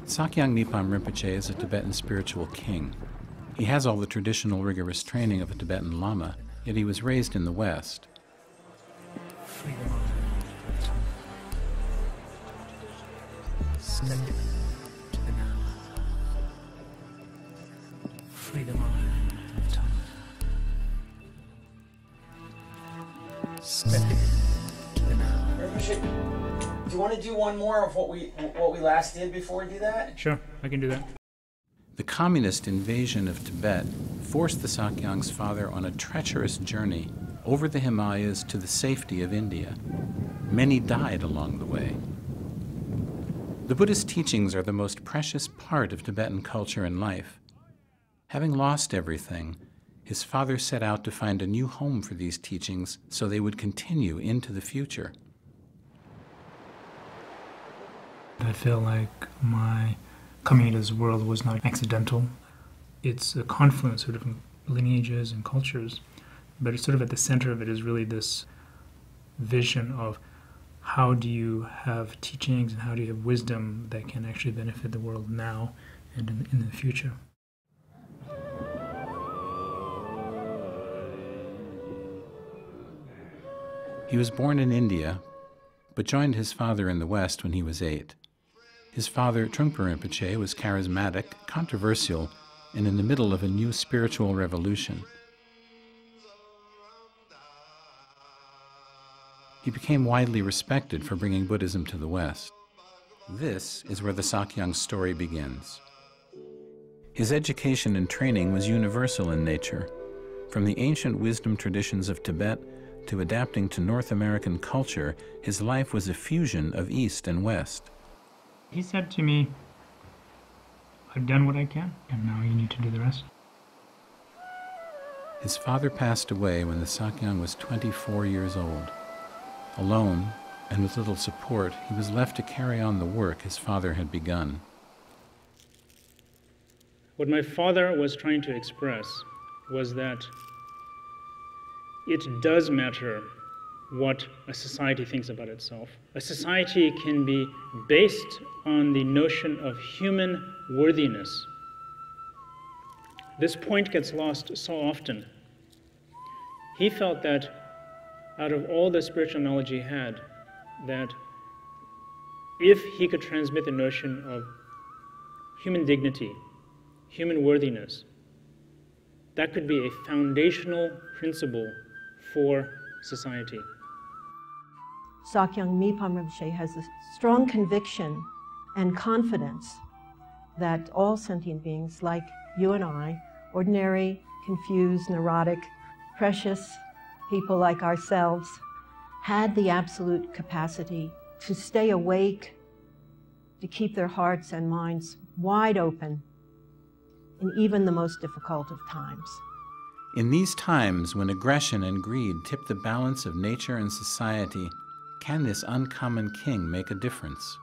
Sakyong Nipam Rinpoche is a Tibetan spiritual king. He has all the traditional rigorous training of a Tibetan Lama, yet he was raised in the West. Step to the now. Free the mind of time. Step to the now. Do you want to do one more of what we last did before we do that? Sure, I can do that. The communist invasion of Tibet forced the Sakyong's father on a treacherous journey over the Himalayas to the safety of India. Many died along the way. The Buddhist teachings are the most precious part of Tibetan culture and life. Having lost everything, his father set out to find a new home for these teachings so they would continue into the future. I feel like my coming into this world was not accidental. It's a confluence of different lineages and cultures, but it's sort of at the center of it is really this vision of how do you have teachings and how do you have wisdom that can actually benefit the world now and in the future. He was born in India, but joined his father in the West when he was 8. His father, Trungpa Rinpoche, was charismatic, controversial, and in the middle of a new spiritual revolution. He became widely respected for bringing Buddhism to the West. This is where the Sakyong's story begins. His education and training was universal in nature. From the ancient wisdom traditions of Tibet to adapting to North American culture, his life was a fusion of East and West. He said to me, I've done what I can, and now you need to do the rest. His father passed away when the Sakyong was 24 years old. Alone, and with little support, he was left to carry on the work his father had begun. What my father was trying to express was that it does matter what a society thinks about itself. A society can be based on the notion of human worthiness. This point gets lost so often. He felt that out of all the spiritual knowledge he had, that if he could transmit the notion of human dignity, human worthiness, that could be a foundational principle for society. Sakyong Nipam Rinpoche has a strong conviction and confidence that all sentient beings, like you and I, ordinary, confused, neurotic, precious people like ourselves, had the absolute capacity to stay awake, to keep their hearts and minds wide open in even the most difficult of times. In these times when aggression and greed tip the balance of nature and society, can this uncommon king make a difference?